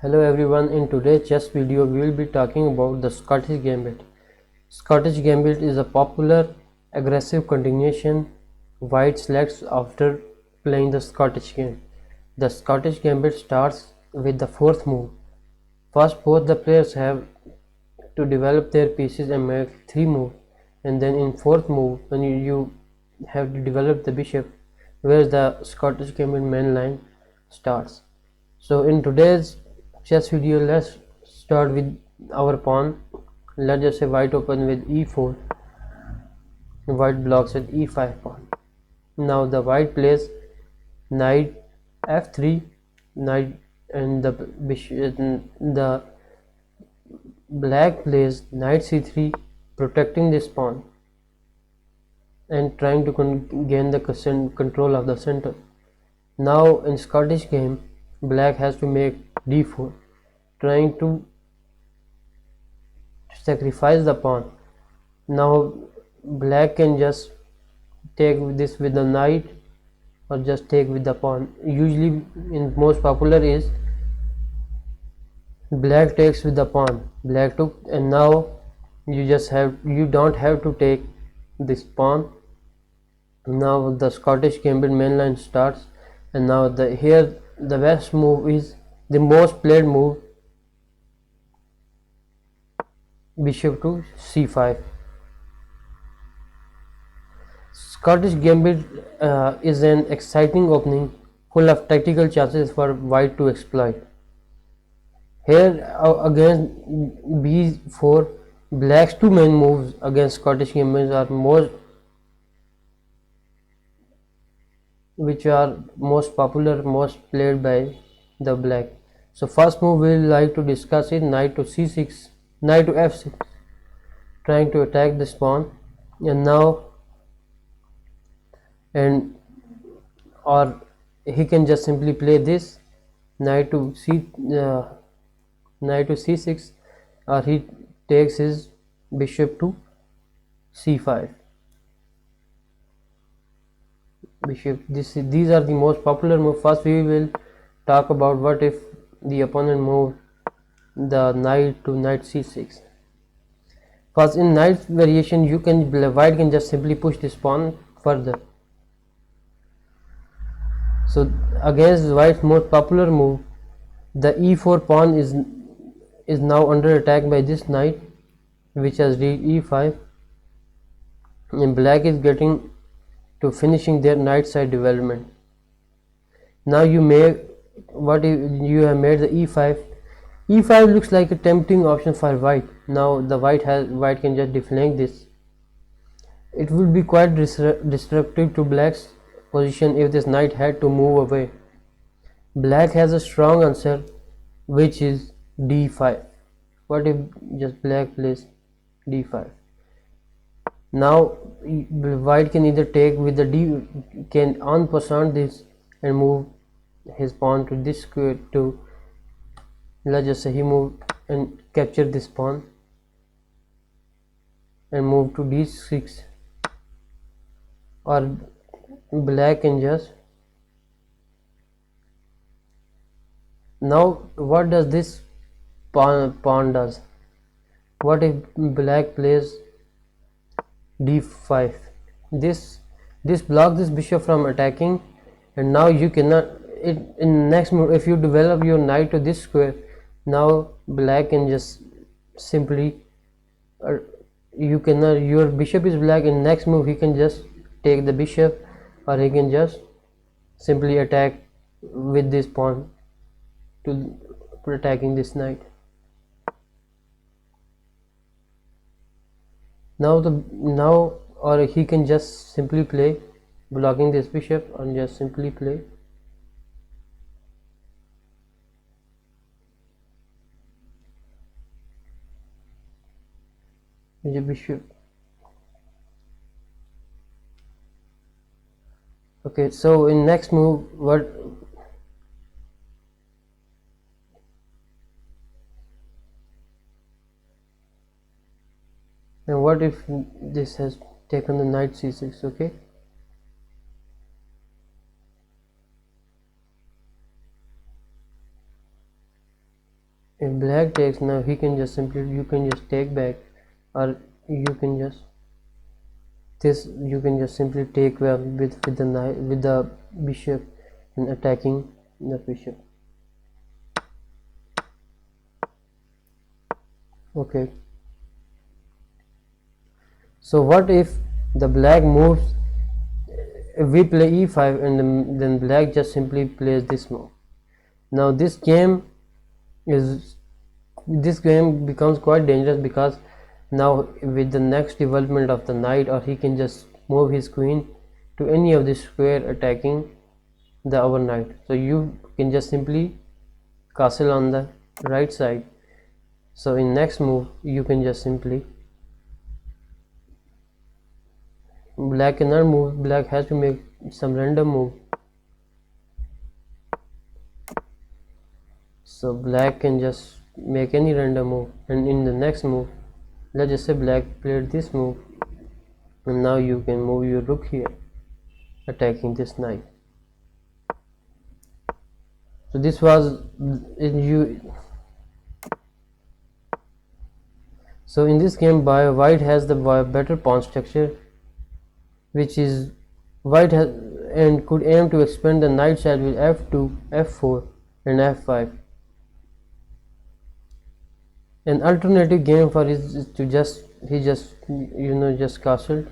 Hello everyone, in today's chess video we will be talking about the Scottish Gambit. Scottish Gambit is a popular aggressive continuation white selects after playing the Scottish game. The Scottish Gambit starts with the fourth move. First both the players have to develop their pieces and make three moves, and then in fourth move when you have to develop the bishop where the Scottish Gambit main line starts. So in today's chess video, let's start with our pawn. Let's just say white open with e4, white blocks with e5 pawn. Now the white plays knight f3, knight, and the black plays knight c3, protecting this pawn and trying to gain the control of the center. Now in Scottish game, black has to make d4, trying to sacrifice the pawn. Now black can just take this with the knight or just take with the pawn. Usually in most popular is black takes with the pawn. Black took, and now you don't have to take this pawn. Now the Scottish Gambit mainline starts, and now the best move is the most played move, bishop to c5. Scottish Gambit is an exciting opening full of tactical chances for white to exploit. Here against b4, black's two main moves against Scottish Gambit are most popular, most played by the black. So first move we will like to discuss is knight to c6, knight to f6, trying to attack this pawn, and now or he can just simply play this knight to c6, or he takes his bishop to c5. These are the most popular moves. First we will talk about what if the opponent moved the knight to knight c6. First, in knight variation, white can just simply push this pawn further. So against white's most popular move, the e4 pawn is now under attack by this knight, which has reached e5, and black is getting to finishing their knight side development. Now you have made the e5. e5 looks like a tempting option for white. Now the white can just deflank this. It would be quite disruptive to black's position if this knight had to move away. Black has a strong answer, which is d5. What if just black plays d5? Now white can either take with the can en passant this and move his pawn to this square to, let's just say he moved and capture this pawn and move to d6, or black can just. Now what does this pawn does? What if black plays d5? This blocks this bishop from attacking, and now you cannot. In next move, if you develop your knight to this square, now black can just simply your bishop is black. In next move he can just take the bishop, or he can just simply attack with this pawn to attacking this knight. Or he can just simply play blocking this bishop, and just simply play the bishop. Okay, so in next move, what if this has taken the knight c6? Okay, If black takes, now he can just simply, you can just take back, or you can just this, you can just simply take with the knight, with the bishop, and attacking the bishop. Okay, so what if the black moves, if we play e5, and then black just simply plays this move. Now is this game becomes quite dangerous, because now with the next development of the knight, or he can just move his queen to any of the square attacking the our knight. So you can just simply castle on the right side. So in next move you can just simply, black cannot move, black has to make some random move. So black can just make any random move, and in the next move, let's just say black played this move, and now you can move your rook here attacking this knight. So this was so in this game, white has the better pawn structure, which is white has, and could aim to expand the knight side with f2, f4 and f5. An alternative game for is to just just castled.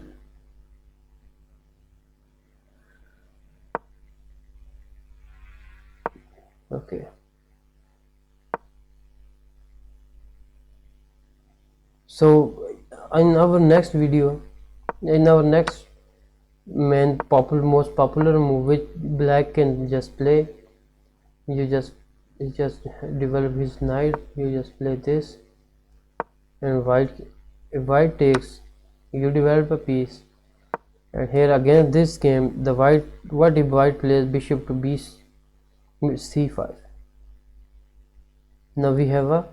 Okay, so in our next video, in our next most popular move which black can just play, you just develop his knight, you just play this, and if white takes, you develop a piece, and here again this game, the what if white plays bishop to c5. Now we have a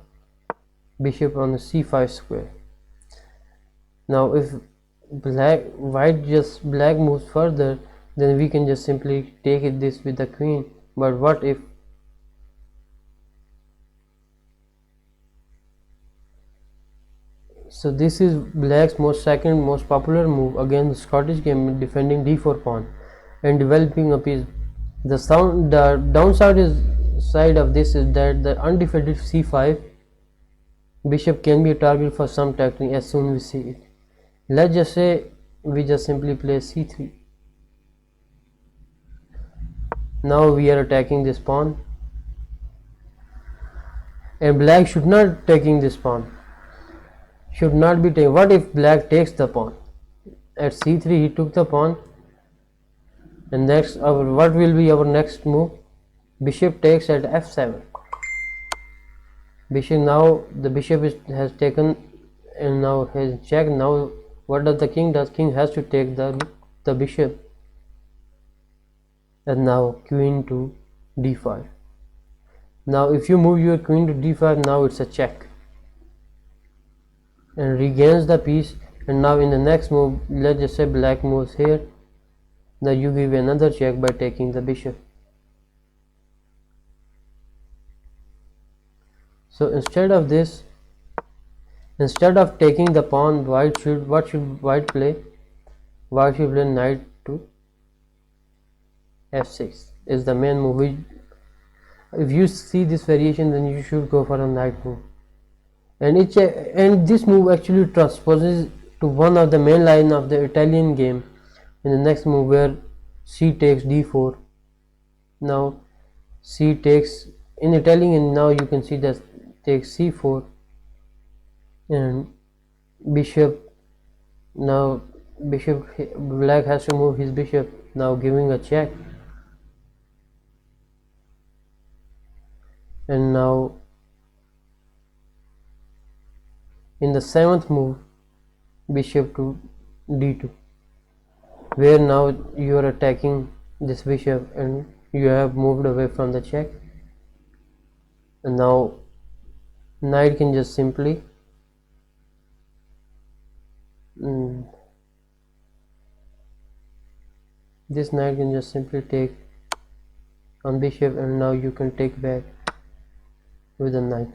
bishop on the c5 square. Now if black moves further, then we can just simply take this with the queen. But what if so this is black's second most popular move against the Scottish game, defending d4 pawn and developing a piece. The downside side of this is that the undefended c5 bishop can be a target for some tactic as soon we see it. Let's just say we just simply play c3. Now we are attacking this pawn, and black should not taking this pawn, should not be taking. What if black takes the pawn? At c3 he took the pawn, and next what will be our next move? Bishop takes at f7. Bishop, now the bishop has taken, and now has checked. Now what does the king does? King has to take the bishop, and now queen to d5. Now if you move your queen to d5, now it's a check and regains the piece. And now in the next move, let's just say black moves here, now you give another check by taking the bishop. So instead of this, instead of taking the pawn, what should white play? White should play knight to f6 is the main move. If you see this variation, then you should go for a knight move, and this move actually transposes to one of the main line of the Italian game in the next move, where c takes d4. Now c takes in Italian, and now you can see that takes c4, and bishop, now black has to move his bishop, now giving a check, and now in the seventh move, bishop to d2, where now you are attacking this bishop and you have moved away from the check, and now knight can just simply this knight can just simply take on bishop, and now you can take back with the knight.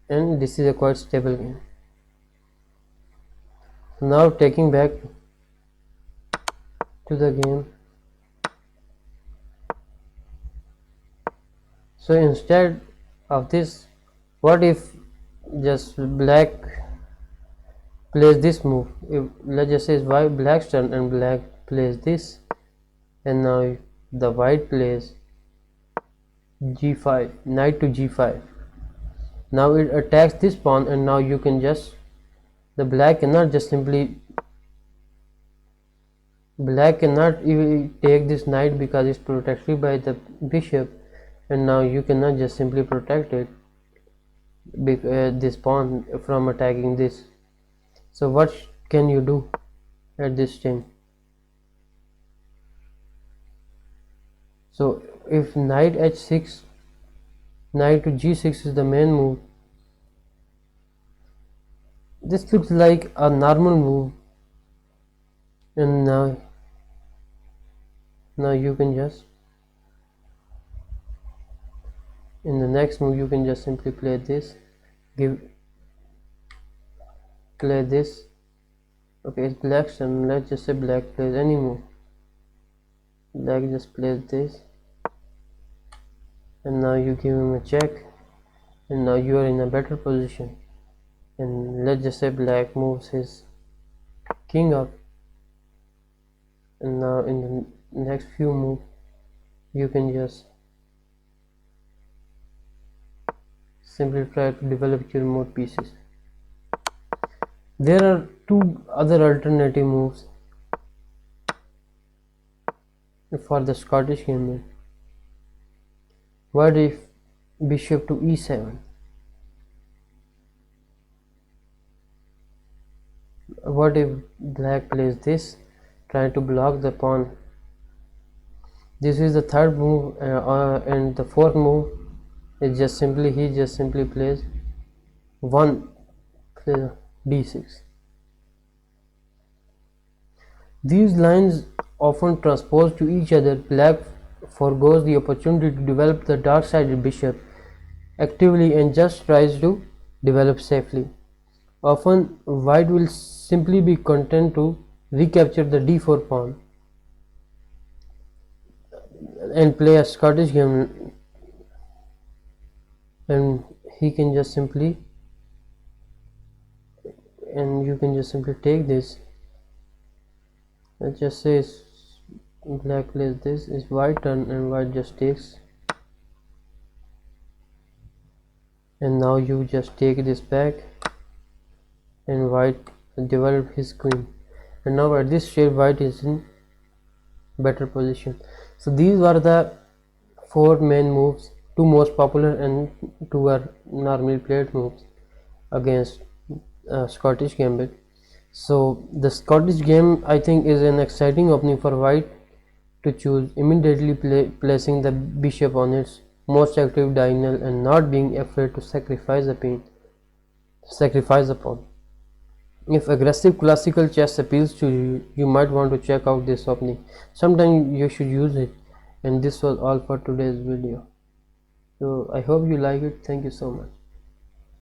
and this is a quite stable game. Now taking back to the game. So instead of this, what if just black plays this move? If, let's just say it's white black's turn and black plays this, and now the white plays g5, knight to g5. Now it attacks this pawn, and now you can just, the black cannot just simply, black cannot even take this knight because it's protected by the bishop, and now you cannot just simply protect it, this pawn from attacking this. So what can you do at this time? So if knight h6, knight to g6 is the main move. This looks like a normal move, and now you can just, in the next move you can just simply play this, play this. Okay, it's black's turn. Let's just say black plays any move. Black just plays this, and now you give him a check, and now you are in a better position. And let's just say black moves his king up, and now in the next few moves you can just simply try to develop your more pieces. There are two other alternative moves for the Scottish Gambit. What if bishop to e7? What if black plays this, trying to block the pawn? This is the third move, and the fourth move is just simply, he just simply plays d6. These lines often transpose to each other. Black forgoes the opportunity to develop the dark-sided bishop actively and just tries to develop safely. Often white will simply be content to recapture the d4 pawn and play a Scottish game, and he can just simply, and you can just simply take this. Let's just say black plays this, is white turn, and white just takes, and now you just take this back, and white develop his queen, and now at this stage white is in better position. So these were the four main moves, two most popular and two are normally played moves against Scottish Gambit. So the Scottish game, I think, is an exciting opening for white to choose, immediately placing the bishop on its most active diagonal and not being afraid to sacrifice the pawn. If aggressive classical chess appeals to you, you might want to check out this opening. Sometime you should use it. And this was all for today's video. So I hope you like it. Thank you so much.